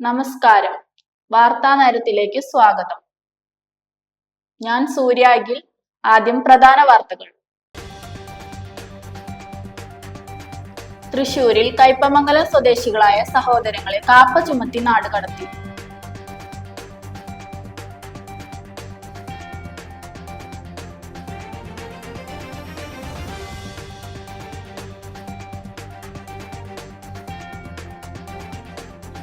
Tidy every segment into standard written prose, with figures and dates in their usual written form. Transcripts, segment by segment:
നമസ്കാരം. വാർത്താനേരത്തിലേക്ക് സ്വാഗതം. ഞാൻ സൂര്യ അഖിൽ. ആദ്യം പ്രധാന വാർത്തകൾ. തൃശൂരിൽ കയ്പമംഗലം സ്വദേശികളായ സഹോദരങ്ങളെ കാപ്പ ചുമത്തി നാടുകടത്തി.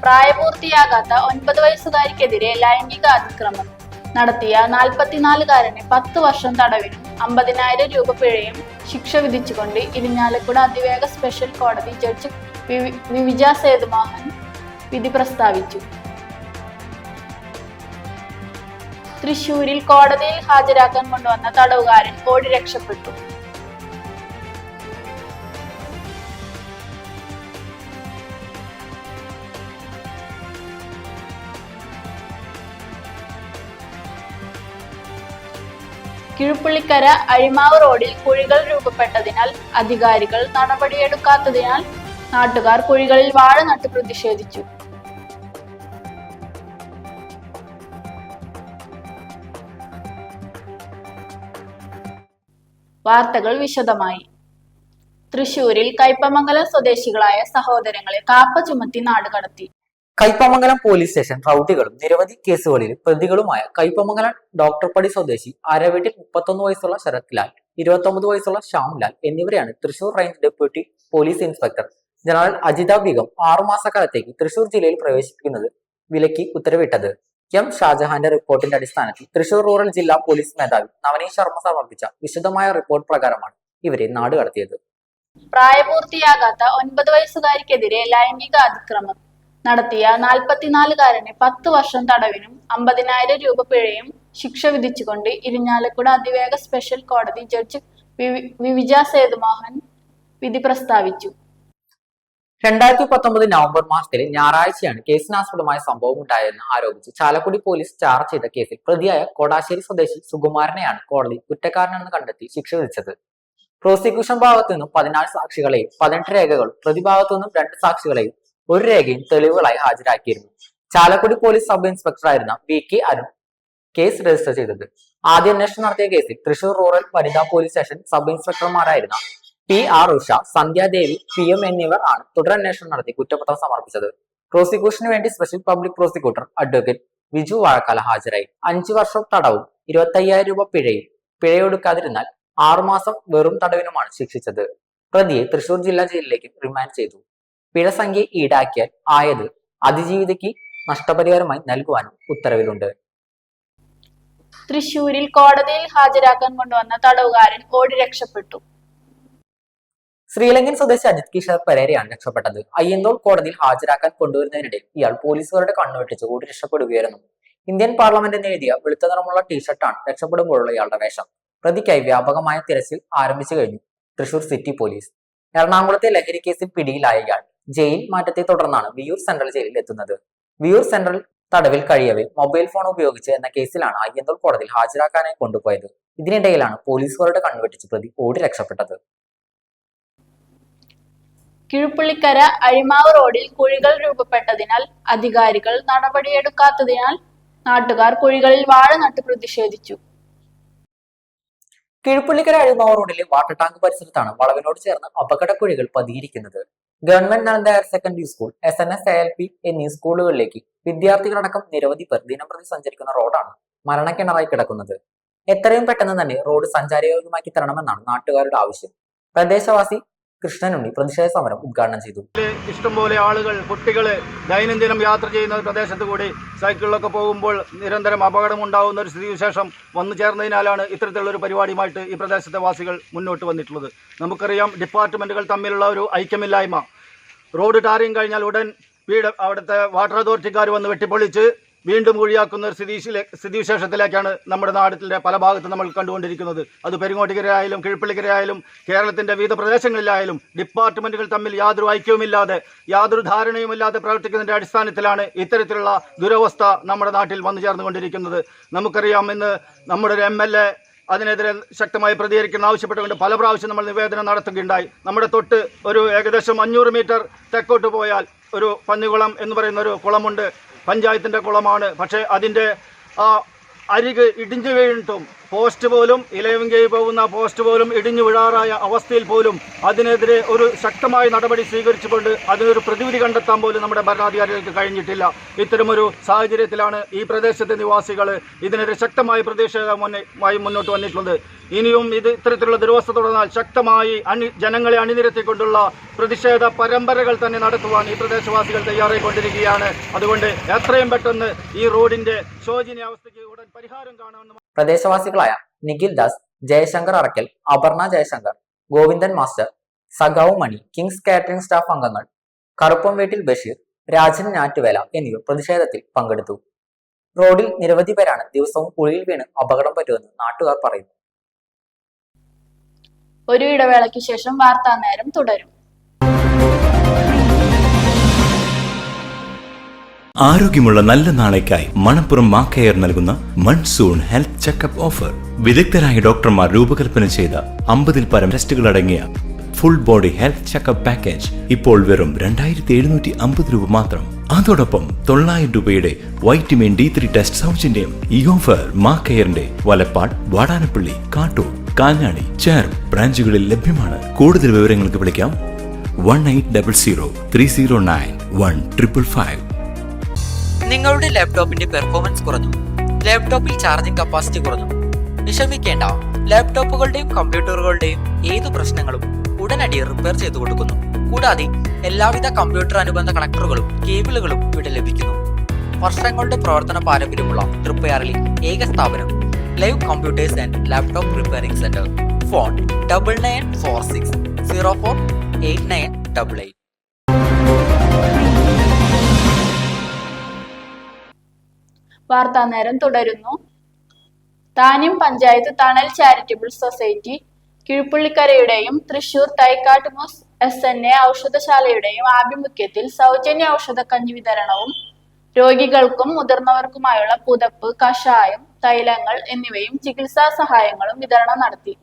പ്രായപൂർത്തിയാകാത്ത 9 വയസ്സുകാരിക്കെതിരെ ലൈംഗിക അതിക്രമം നടത്തിയ 44-കാരനെ 10 വർഷം തടവിനും 50,000 രൂപ പിഴയും ശിക്ഷ വിധിച്ചുകൊണ്ട് ഇരിഞ്ഞാലക്കുട അതിവേഗ സ്പെഷ്യൽ കോടതി ജഡ്ജി വിവിജ സേതുമോഹൻ വിധി പ്രസ്താവിച്ചു. തൃശൂരിൽ കോടതിയിൽ ഹാജരാക്കാൻ കൊണ്ടുവന്ന തടവുകാരൻ ഓടി രക്ഷപ്പെട്ടു. കിഴുപ്പള്ളിക്കര അഴിമാവ് റോഡിൽ കുഴികൾ രൂപപ്പെട്ടതിനാൽ അധികാരികൾ നടപടിയെടുക്കാത്തതിനാൽ നാട്ടുകാർ കുഴികളിൽ വാഴ നട്ട് പ്രതിഷേധിച്ചു. വാർത്തകൾ വിശദമായി. തൃശൂരിൽ കയ്പമംഗലം സ്വദേശികളായ സഹോദരങ്ങളെ കാപ്പ ചുമത്തി നാടുകടത്തി. കയ്പമംഗലം പോലീസ് സ്റ്റേഷൻ റൌഡികളും നിരവധി കേസുകളിൽ പ്രതികളുമായ കയ്പമംഗലം ഡോക്ടർപടി സ്വദേശി അരവീട്ടിൽ 31 വയസ്സുള്ള ശരത് ലാൽ, 29 വയസ്സുള്ള ശ്യാം ലാൽ എന്നിവരെയാണ് Thrissur range deputy police inspector general Ajitha Begum 6 മാസക്കാലത്തേക്ക് തൃശൂർ ജില്ലയിൽ പ്രവേശിപ്പിക്കുന്നത് വിലക്കി ഉത്തരവിട്ടത്. എം ഷാജഹാന്റെ റിപ്പോർട്ടിന്റെ അടിസ്ഥാനത്തിൽ തൃശൂർ റൂറൽ ജില്ലാ പോലീസ് മേധാവി നവനീത് ശർമ്മ സമർപ്പിച്ച വിശദമായ റിപ്പോർട്ട് പ്രകാരമാണ് ഇവരെ നാടുകടത്തിയത്. പ്രായപൂർത്തിയാകാത്ത 9 വയസ്സുകാരിക്കെതിരെ ലൈംഗിക അതിക്രമം നടത്തിയ 44-കാരനെ 10 വർഷം തടവിനും 50,000 രൂപ പിഴയും ശിക്ഷ വിധിച്ചുകൊണ്ട് ഇരിഞ്ഞാലക്കുട അതിവേഗ സ്പെഷ്യൽ കോടതി ജഡ്ജി വിവിജ സേതുമോഹൻ വിധി പ്രസ്താവിച്ചു. 2019 നവംബർ മാസത്തിലെ ഞായറാഴ്ചയാണ് കേസിനാസ്പദമായ സംഭവം ഉണ്ടായെന്ന് ആരോപിച്ച് ചാലക്കുടി പോലീസ് ചാർജ് ചെയ്ത കേസിൽ പ്രതിയായ കോടാശ്ശേരി സ്വദേശി സുകുമാരനെയാണ് കോടതി കുറ്റക്കാരനെന്ന് കണ്ടെത്തി ശിക്ഷ വിധിച്ചത്. പ്രോസിക്യൂഷൻ ഭാഗത്തു നിന്നും 14 സാക്ഷികളെയും 18 രേഖകളും പ്രതിഭാഗത്തു നിന്നും 2 സാക്ഷികളെയും 1 രേഖയും തെളിവുകളായി ഹാജരാക്കിയിരുന്നു. ചാലക്കുടി പോലീസ് സബ് ഇൻസ്പെക്ടറായിരുന്ന VK അരുൺ കേസ് രജിസ്റ്റർ ചെയ്തത്. ആദ്യ അന്വേഷണം നടത്തിയ കേസിൽ തൃശൂർ റൂറൽ വനിതാ പോലീസ് സ്റ്റേഷൻ സബ് ഇൻസ്പെക്ടർമാരായിരുന്ന PR ഉഷ, സന്ധ്യാദേവി PM എന്നിവർ ആണ് തുടരന്വേഷണം നടത്തി കുറ്റപത്രം സമർപ്പിച്ചത്. പ്രോസിക്യൂഷന് വേണ്ടി special public prosecutor advocate Viju Vazhakkala ഹാജരായി. 5 വർഷം തടവും 25,000 രൂപ പിഴയൊടുക്കാതിരുന്നാൽ 6 മാസം വെറും തടവിനുമാണ് ശിക്ഷിച്ചത്. പ്രതിയെ തൃശൂർ ജില്ലാ ജയിലിലേക്ക് റിമാൻഡ് ചെയ്തു. പിഴ സംഖ്യ ഈടാക്കിയാൽ ആയത് അതിജീവിതയ്ക്ക് നഷ്ടപരിഹാരമായി നൽകുവാനും ഉത്തരവിലുണ്ട്. തൃശൂരിൽ കോടതിയിൽ ഹാജരാക്കാൻ കൊണ്ടുവന്ന തടവുകാരൻ ഓടി രക്ഷപ്പെട്ടു. ശ്രീലങ്കൻ സ്വദേശി അജിത് കിഷോർ പെരേരയാണ് രക്ഷപ്പെട്ടത്. അയ്യന്തോൾ കോടതിയിൽ ഹാജരാക്കാൻ കൊണ്ടുവരുന്നതിനിടെ ഇയാൾ പോലീസുകാരുടെ കണ്ണുവെട്ടിച്ച് ഓടി രക്ഷപ്പെടുകയായിരുന്നു. ഇന്ത്യൻ പാർലമെന്റിന് എഴുതിയ വെളുത്ത നിറമുള്ള ടീഷർട്ടാണ് രക്ഷപ്പെടുമ്പോഴുള്ള ഇയാളുടെ വേഷം. പ്രതിക്കായി വ്യാപകമായ തിരച്ചിൽ ആരംഭിച്ചു കഴിഞ്ഞു തൃശൂർ സിറ്റി പോലീസ്. എറണാകുളത്തെ ലഹരി കേസിൽ പിടിയിലായ ഇയാൾ ജയിൽ മാറ്റത്തെ തുടർന്നാണ് വിയൂർ സെൻട്രൽ ജയിലിൽ എത്തുന്നത്. വിയൂർ സെൻട്രൽ തടവിൽ കഴിയവെ മൊബൈൽ ഫോൺ ഉപയോഗിച്ച് എന്ന കേസിലാണ് അയ്യന്തോൾ കോടതിയിൽ ഹാജരാക്കാനായി കൊണ്ടുപോയത്. ഇതിനിടയിലാണ് പോലീസുകാരുടെ കണ്ണുവെട്ടിച്ച് പ്രതി ഓടി രക്ഷപ്പെട്ടത്. കിഴുപ്പള്ളിക്കര അഴിമാവ് റോഡിൽ കുഴികൾ രൂപപ്പെട്ടതിനാൽ അധികാരികൾ നടപടിയെടുക്കാത്തതിനാൽ നാട്ടുകാർ കുഴികളിൽ വാഴ നട്ട് പ്രതിഷേധിച്ചു. കിഴുപ്പള്ളിക്കര അഴിമാവ് റോഡിലെ വാട്ടർ ടാങ്ക് പരിസരത്താണ് വളവിനോട് ചേർന്ന് അപകടക്കുഴികൾ പതിയിരിക്കുന്നത്. Government Nalanda higher secondary school, SNS, ALP എന്നീ സ്കൂളുകളിലേക്ക് വിദ്യാർത്ഥികളടക്കം നിരവധി പേർ ദിനംപ്രതി സഞ്ചരിക്കുന്ന റോഡാണ് മരണക്കിണറായി കിടക്കുന്നത്. എത്രയും പെട്ടെന്ന് തന്നെ റോഡ് സഞ്ചാരയോഗ്യമാക്കി തരണമെന്നാണ് നാട്ടുകാരുടെ ആവശ്യം. പ്രദേശവാസി കൃഷ്ണനുണ്ണി പ്രതിഷേധ സമരം ഉദ്ഘാടനം ചെയ്തു. ഇഷ്ടംപോലെ ആളുകൾ, കുട്ടികള് ദൈനംദിനം യാത്ര ചെയ്യുന്ന പ്രദേശത്ത് കൂടി സൈക്കിളിലൊക്കെ പോകുമ്പോൾ നിരന്തരം അപകടം ഉണ്ടാകുന്ന ഒരു സ്ഥിതിവിശേഷം വന്നു ചേർന്നതിനാലാണ് ഇത്തരത്തിലുള്ളൊരു പരിപാടിയുമായിട്ട് ഈ പ്രദേശത്തെ വാസികൾ മുന്നോട്ട് വന്നിട്ടുള്ളത്. നമുക്കറിയാം, ഡിപ്പാർട്ട്മെന്റുകൾ തമ്മിലുള്ള ഒരു ഐക്യമില്ലായ്മ. റോഡ് ടാറിങ് കഴിഞ്ഞാൽ ഉടൻ അവിടുത്തെ വാട്ടർ അതോറിറ്റിക്കാർ വന്ന് വെട്ടിപ്പൊളിച്ച് വീണ്ടും കുഴിയാക്കുന്ന ഒരു സ്ഥിതിവിശേഷത്തിലേക്കാണ് നമ്മുടെ നാട്ടിലെ പല ഭാഗത്തും നമ്മൾ കണ്ടുകൊണ്ടിരിക്കുന്നത്. അത് പെരിങ്ങോട്ടുകരയായാലും കിഴുപ്പള്ളിക്കരയായാലും കേരളത്തിന്റെ വിവിധ പ്രദേശങ്ങളിലായാലും ഡിപ്പാർട്ട്മെന്റുകൾ തമ്മിൽ യാതൊരു ഐക്യവുമില്ലാതെ, യാതൊരു ധാരണയുമില്ലാതെ പ്രവർത്തിക്കുന്നതിന്റെ അടിസ്ഥാനത്തിലാണ് ഇത്തരത്തിലുള്ള ദുരവസ്ഥ നമ്മുടെ നാട്ടിൽ വന്നു ചേർന്നുകൊണ്ടിരിക്കുന്നത്. നമുക്കറിയാം, ഇന്ന് നമ്മുടെ ഒരു MLA അതിനെതിരെ ശക്തമായി പ്രതികരിക്കണം ആവശ്യപ്പെട്ടുകൊണ്ട് പല പ്രാവശ്യം നമ്മൾ നിവേദനം നടത്തുകയുണ്ടായി. നമ്മുടെ തൊട്ട് ഒരു ഏകദേശം 500 മീറ്റർ തെക്കോട്ട് പോയാൽ ഒരു പന്നികുളം എന്ന് പറയുന്ന ഒരു കുളമുണ്ട്. പഞ്ചായത്തിൻ്റെ കുളമാണ്. പക്ഷേ അതിൻ്റെ അരിക് ഇടിഞ്ഞു വീണിട്ടും പോസ്റ്റ് പോലും ഇലവിങ്കി പോകുന്ന പോസ്റ്റ് പോലും ഇടിഞ്ഞു വീഴാറായ അവസ്ഥയിൽ പോലും അതിനെതിരെ ഒരു ശക്തമായ നടപടി സ്വീകരിച്ചുകൊണ്ട് അതിനൊരു പ്രതിവിധി കണ്ടെത്താൻ പോലും നമ്മുടെ ഭരണാധികാരികൾക്ക് കഴിഞ്ഞിട്ടില്ല. ഇത്തരമൊരു സാഹചര്യത്തിലാണ് ഈ പ്രദേശത്തെ നിവാസികൾ ഇതിനെതിരെ ശക്തമായ പ്രതിഷേധമായി മുന്നോട്ട് വന്നിട്ടുള്ളത്. ഇനിയും ഇത് ഇത്തരത്തിലുള്ള ദുരവസ്ഥ തുടർന്നാൽ ശക്തമായി ജനങ്ങളെ അണിനിരത്തിക്കൊണ്ടുള്ള പ്രതിഷേധ പരമ്പരകൾ തന്നെ നടത്തുവാൻ ഈ പ്രദേശവാസികൾ തയ്യാറായിക്കൊണ്ടിരിക്കുകയാണ്. അതുകൊണ്ട് എത്രയും പെട്ടെന്ന് ഈ റോഡിന്റെ ശോചനീയാവസ്ഥയ്ക്ക് ഉടൻ പരിഹാരം കാണുമെന്ന് പ്രദേശവാസികളായ നിഖിൽ ദാസ്, ജയശങ്കർ അറക്കൽ, അപർണ ജയശങ്കർ, ഗോവിന്ദൻ മാസ്റ്റർ, സഖാവ് മണി, കിങ്സ് കാറ്ററിംഗ് സ്റ്റാഫ് അംഗങ്ങൾ, കറുപ്പം വീട്ടിൽ ബഷീർ, രാജൻ ഞാറ്റുവേല എന്നിവർ പ്രതിഷേധത്തിൽ പങ്കെടുത്തു. റോഡിൽ നിരവധി പേരാണ് ദിവസവും കുഴിയിൽ വീണ് അപകടം പറ്റുമെന്ന് നാട്ടുകാർ പറയുന്നു. ഒരു ഇടവേളയ്ക്ക് ശേഷം വാർത്താ നേരം തുടരും. ആരോഗ്യമുള്ള നല്ല നാളേക്കായി മണപ്പുറം മാക്കെയർ നൽകുന്ന മൺസൂൺ ഹെൽത്ത് ചെക്കപ്പ് ഓഫർ. വിദഗ്ധരായ ഡോക്ടർമാർ രൂപകൽപ്പന ചെയ്ത 50-ൽ പരം ടെസ്റ്റുകൾ അടങ്ങിയ full body health checkup package ഇപ്പോൾ വെറും 2750 രൂപ മാത്രം. അതോടൊപ്പം 900 രൂപയുടെ വൈറ്റമിൻ D3 ടെസ്റ്റ് സൗജന്യം. ഈ ഓഫർ മാക്കെയറിന്റെ വലപ്പാട്, വാടാനപ്പള്ളി, കാട്ടൂർ, കാഞ്ഞാണി, ചേർ ബ്രാഞ്ചുകളിൽ ലഭ്യമാണ്. കൂടുതൽ വിവരങ്ങൾക്ക് വിളിക്കാം 1800 309 1555. നിങ്ങളുടെ ലാപ്ടോപ്പിന്റെ പെർഫോമൻസ് കുറഞ്ഞു, ലാപ്ടോപ്പിൽ ചാർജിംഗ് കപ്പാസിറ്റി കുറഞ്ഞു, വിഷമിക്കേണ്ട. ലാപ്ടോപ്പുകളുടെയും കമ്പ്യൂട്ടറുകളുടെയും ഏതു പ്രശ്നങ്ങളും ഉടനടി റിപ്പയർ ചെയ്തു കൊടുക്കുന്നു. കൂടാതെ എല്ലാവിധ കമ്പ്യൂട്ടർ അനുബന്ധ കണക്ടറുകളും കേബിളുകളും ഇവിടെ ലഭിക്കുന്നു. വർഷങ്ങളുടെ പ്രവർത്തന പാരമ്പര്യമുള്ള തൃപ്പയാറിലെ ഏക സ്ഥാപനം live computers and laptop repairing centre. Phone 9946 04 8988. വാർത്താ നേരം തുടരുന്നു. താന്യം പഞ്ചായത്ത് തണൽ ചാരിറ്റബിൾ സൊസൈറ്റി കീഴ്പുള്ളിക്കരയുടെയും തൃശൂർ തൈക്കാട്ടുമൂസ് SNA ഔഷധശാലയുടെയും ആഭിമുഖ്യത്തിൽ സൗജന്യ ഔഷധക്കഞ്ഞി വിതരണവും രോഗികൾക്കും മുതിർന്നവർക്കുമായുള്ള പുതപ്പ്, കഷായം, തൈലങ്ങൾ എന്നിവയും ചികിത്സാ സഹായങ്ങളും വിതരണം നടത്തി.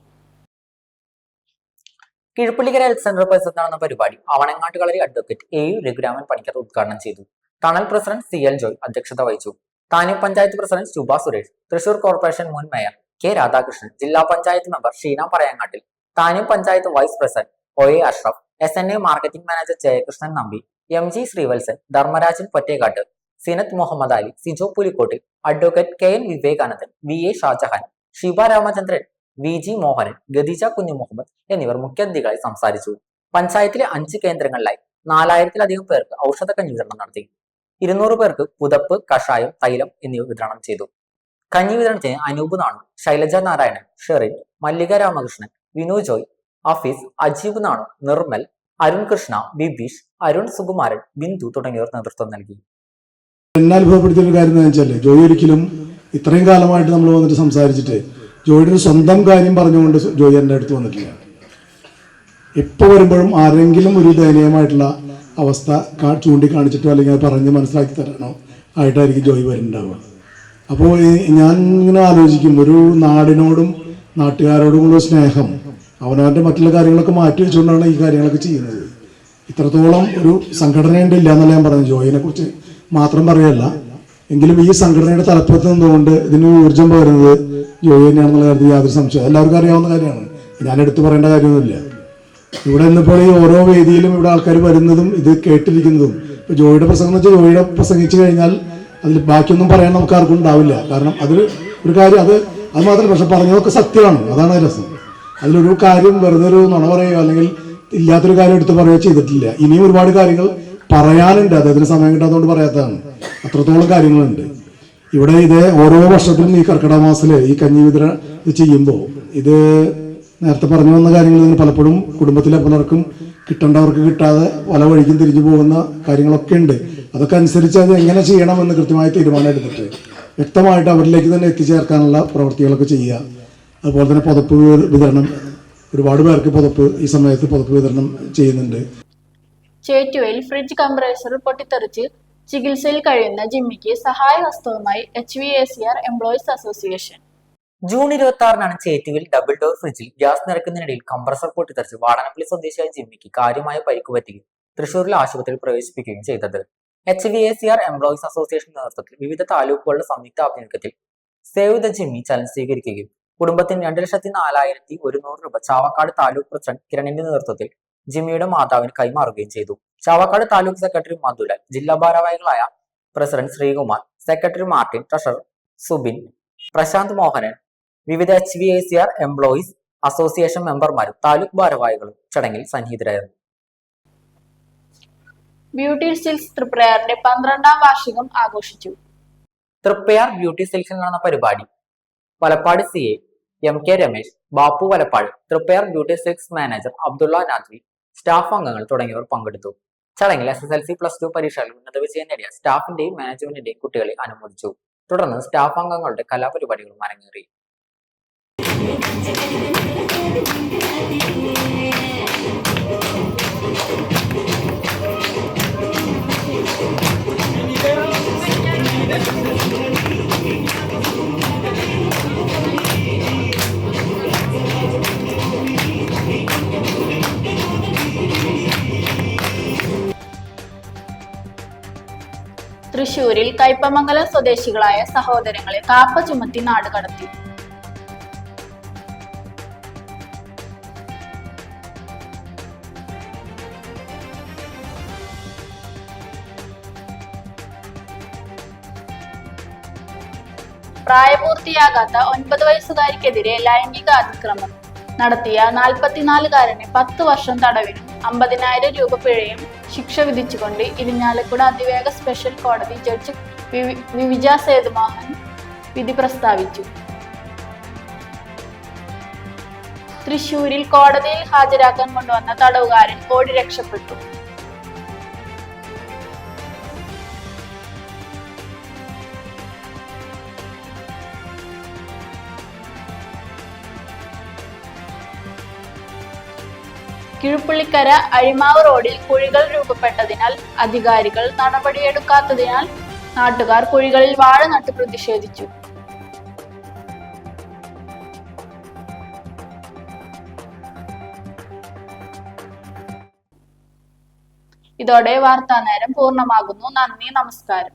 കീഴ്പുള്ളിക്കര ഹെൽത്ത് സെന്റർ പരിസരത്ത് നടന്ന പരിപാടി അവണങ്ങാട്ട് കളരി അഡ്വക്കേറ്റ് AU രഘുരാമൻ പണിക്കർ ഉദ്ഘാടനം ചെയ്തു. ടണൽ പ്രസിഡന്റ് CL ജോയ് അധ്യക്ഷത വഹിച്ചു. താന്യം പഞ്ചായത്ത് പ്രസിഡന്റ് ശുഭ സുരേഷ്, തൃശൂർ കോർപ്പറേഷൻ മുൻ മേയർ K രാധാകൃഷ്ണൻ, ജില്ലാ panchayat member Sheena Parayangattil, Thanyam panchayat vice president OA Ashraf, SNA marketing manager Jayakrishnan Nambi, MG Sreevalsan, Dharmarajan Pottekkat, Sinath Muhammad Ali, Sijo Pulikkottil, advocate KN Vivekanandan, VA Shajahan, Shiba Ramachandran, VG Mohanan, Khadija Kunju Muhammad എന്നിവർ മുഖ്യാതിഥികളായി സംസാരിച്ചു. പഞ്ചായത്തിലെ 5 കേന്ദ്രങ്ങളിലായി 4000-ലധികം പേർക്ക് ഔഷധക്കഞ്ഞി വിതരണം നടത്തി. 200 പേർക്ക് പുതപ്പ്, കഷായം, തൈലം എന്നിവ വിതരണം ചെയ്തു. കഞ്ഞി വിതരണത്തിന് അനൂപ് നാണു, ശൈലജ നാരായണൻ, ഷെറിൻ, മല്ലിക രാമകൃഷ്ണൻ, വിനു ജോയ്, അഫീസ്, അജീബ് നാണു, നിർമ്മൽ, അരുൺ കൃഷ്ണ, ബിബീഷ്, അരുൺ സുകുമാരൻ, ബിന്ദു തുടങ്ങിയവർ നേതൃത്വം നൽകി. എന്നെ അനുഭവപ്പെടുത്തിയ ഒരു കാര്യം എന്ന് വെച്ചാൽ ജോയി ഒരിക്കലും ഇത്രയും കാലമായിട്ട് നമ്മൾ വന്നിട്ട് സംസാരിച്ചിട്ട് ജോയിയുടെ സ്വന്തം കാര്യം പറഞ്ഞുകൊണ്ട് ജോയി എൻ്റെ അടുത്ത് വന്നിട്ടില്ല. എപ്പോൾ വരുമ്പോഴും ആരെങ്കിലും ഒരു ദയനീയമായിട്ടുള്ള അവസ്ഥ ചൂണ്ടിക്കാണിച്ചിട്ടോ അല്ലെങ്കിൽ അത് പറഞ്ഞ് മനസ്സിലാക്കി തരണോ ആയിട്ടായിരിക്കും ജോയി വരുന്നുണ്ടാവുക. അപ്പോൾ ഞാൻ ഇങ്ങനെ ആലോചിക്കും, ഒരു നാടിനോടും നാട്ടുകാരോടുമുള്ള സ്നേഹം അവനവൻ്റെ മറ്റുള്ള കാര്യങ്ങളൊക്കെ മാറ്റി വെച്ചുകൊണ്ടാണ് ഈ കാര്യങ്ങളൊക്കെ ചെയ്യുന്നത്. ഇത്രത്തോളം ഒരു സംഘടനയുണ്ട് ഇല്ല എന്നല്ല ഞാൻ പറഞ്ഞു, ജോയിനെ കുറിച്ച് മാത്രം പറയല്ല. എങ്കിലും ഈ സംഘടനയുടെ തലപ്പത്ത് നിന്നുകൊണ്ട് ഇതിന് ഊർജ്ജം പകരുന്നത് ജോയി തന്നെയാണെന്നുള്ള കാര്യത്തിൽ യാതൊരു സംശയം എല്ലാവർക്കും അറിയാവുന്ന കാര്യമാണ്. ഞാൻ എടുത്തു പറയേണ്ട കാര്യമൊന്നുമില്ല. ഇവിടെ നിന്നിപ്പോൾ ഈ ഓരോ വേദിയിലും ഇവിടെ ആൾക്കാർ വരുന്നതും ഇത് കേട്ടിരിക്കുന്നതും, ഇപ്പോൾ ജോയിയുടെ പ്രസംഗം എന്ന് വെച്ചാൽ ജോയിയുടെ പ്രസംഗിച്ചു കഴിഞ്ഞാൽ അതിൽ ബാക്കിയൊന്നും പറയാൻ നമുക്ക് ആർക്കും ഉണ്ടാവില്ല. കാരണം അതിൽ ഒരു കാര്യം അത് മാത്രമല്ല, പക്ഷെ പറഞ്ഞതൊക്കെ സത്യമാണ്. അതാണ് രസം. അതിലൊരു കാര്യം വെറുതെ ഒരു നുണ പറയുകയോ അല്ലെങ്കിൽ ഇല്ലാത്തൊരു കാര്യം എടുത്ത് പറയുകയോ ചെയ്തിട്ടില്ല. ഇനിയും ഒരുപാട് കാര്യങ്ങൾ പറയാനുണ്ട്, അദ്ദേഹത്തിന് സമയം കിട്ടാത്തതുകൊണ്ട് പറയാത്തതാണ്. അത്രത്തോളം കാര്യങ്ങളുണ്ട് ഇവിടെ. ഇത് ഓരോ വർഷത്തിലും ഈ കർക്കിടക മാസത്തില് ഈ കഞ്ഞി വിതരണം ഇത് ചെയ്യുമ്പോൾ ഇത് നേരത്തെ പറഞ്ഞു വന്ന കാര്യങ്ങൾ ഇതിന് പലപ്പോഴും കുടുംബത്തിലെ പലർക്കും കിട്ടേണ്ടവർക്ക് കിട്ടാതെ പല വഴിക്കും തിരിഞ്ഞു പോകുന്ന കാര്യങ്ങളൊക്കെ ഉണ്ട്. അതൊക്കെ അനുസരിച്ച് അത് എങ്ങനെ ചെയ്യണമെന്ന് കൃത്യമായ തീരുമാനം എടുത്തിട്ട് വ്യക്തമായിട്ട് അവരിലേക്ക് തന്നെ എത്തിച്ചേർക്കാനുള്ള പ്രവൃത്തികളൊക്കെ ചെയ്യുക. അതുപോലെ തന്നെ പുതപ്പ് വിതരണം, ഒരുപാട് പേർക്ക് ഈ സമയത്ത് പുതപ്പ് വിതരണം ചെയ്യുന്നുണ്ട്. ചേറ്റുവയിൽ ഫ്രിഡ്ജ് കംപ്രസർ പൊട്ടിത്തെറിച്ച് ചികിത്സയിൽ കഴിയുന്ന ജിമ്മിക്ക് സഹായഹസ്തവുമായി HVACR എംപ്ലോയീസ് അസോസിയേഷൻ. ജൂൺ 26-നാണ് ചേറ്റുവിൽ ഡബിൾ ഡോർ ഫ്രിഡ്ജിൽ ഗ്യാസ് നിറയ്ക്കുന്നതിനിടയിൽ കംപ്രസർ പൊട്ടിത്തെറിച്ച് വാടാനപ്പള്ളി സ്വദേശിയായ ജിമ്മിക്ക് കാര്യമായ പരിക്ക് പറ്റുകയും തൃശൂരിലെ ആശുപത്രിയിൽ പ്രവേശിപ്പിക്കുകയും ചെയ്തത്. HVACR എംപ്ലോയീസ് അസോസിയേഷൻ നേതൃത്വത്തിൽ വിവിധ താലൂക്കുകളുടെ സംയുക്ത ആഭിമുഖ്യത്തിൽ സേവ് ദ ജിമ്മി ചലഞ്ച് സ്വീകരിക്കുകയും കുടുംബത്തിന് 2,04,100 രൂപ ചാവക്കാട് താലൂക്ക് പ്രസിഡന്റ് കിരണിന്റെ നേതൃത്വത്തിൽ ജിമ്മിയുടെ മാതാവിന് കൈമാറുകയും ചെയ്തു. ചാവക്കാട് താലൂക്ക് സെക്രട്ടറി മധുലാൽ, ജില്ലാ ഭാരവാഹികളായ president Sreekumar, secretary Martin, treasurer Subin, Prashanth Mohanan, വിവിധ HVACR എംപ്ലോയീസ് അസോസിയേഷൻ മെമ്പർമാരും താലൂക്ക് ഭാരവാഹികളും ചടങ്ങിൽ സന്നിഹിതരായിരുന്നു. ബ്യൂട്ടി സിൽക്സ് തൃപ്രയാറിന്റെ 12ാം വാർഷികം ആഘോഷിച്ചു. തൃപ്പയാർ ബ്യൂട്ടി സിൽക്സിൽ നടന്ന പരിപാടി Valappad CA MK Ramesh, Bappu Valappad, Thriprayar beauty silks manager Abdulla Nadvi, staff അംഗങ്ങൾ തുടങ്ങിയവർ പങ്കെടുത്തു. ചടങ്ങിൽ SSLC+2 പരീക്ഷകളിൽ ഉന്നത വിജയം നേടിയ സ്റ്റാഫിന്റെയും മാനേജ്മെന്റിന്റെയും കുട്ടികളെ അനുമോദിച്ചു. തുടർന്ന് സ്റ്റാഫ് അംഗങ്ങളുടെ കലാപരിപാടികളും അരങ്ങേറി. തൃശൂരിൽ കയ്പമംഗലം സ്വദേശികളായ സഹോദരങ്ങളെ കാപ്പ ചുമത്തി നാട് കടത്തി. പ്രായപൂർത്തിയാകാത്ത 9 വയസ്സുകാരിക്കെതിരെ ലൈംഗിക അതിക്രമം നടത്തിയ 44-കാരനെ 10 വർഷം തടവിനും 50,000 രൂപ പിഴയും ശിക്ഷ വിധിച്ചുകൊണ്ട് ഇരിഞ്ഞാലക്കുട അതിവേഗ സ്പെഷ്യൽ കോടതി ജഡ്ജ് വിവിജ സേതുമോഹൻ വിധി പ്രസ്താവിച്ചു. തൃശൂരിൽ കോടതിയിൽ ഹാജരാക്കാൻ കൊണ്ടുവന്ന തടവുകാരൻ ഓടി രക്ഷപ്പെട്ടു. കിഴുപ്പള്ളിക്കര അഴിമാവ് റോഡിൽ കുഴികൾ രൂപപ്പെട്ടതിനാൽ അധികാരികൾ നടപടിയെടുക്കാത്തതിനാൽ നാട്ടുകാർ കുഴികളിൽ വാഴ നട്ട് പ്രതിഷേധിച്ചു. ഇതോടെ വാർത്താനേരം പൂർണ്ണമാകുന്നു. നന്ദി, നമസ്കാരം.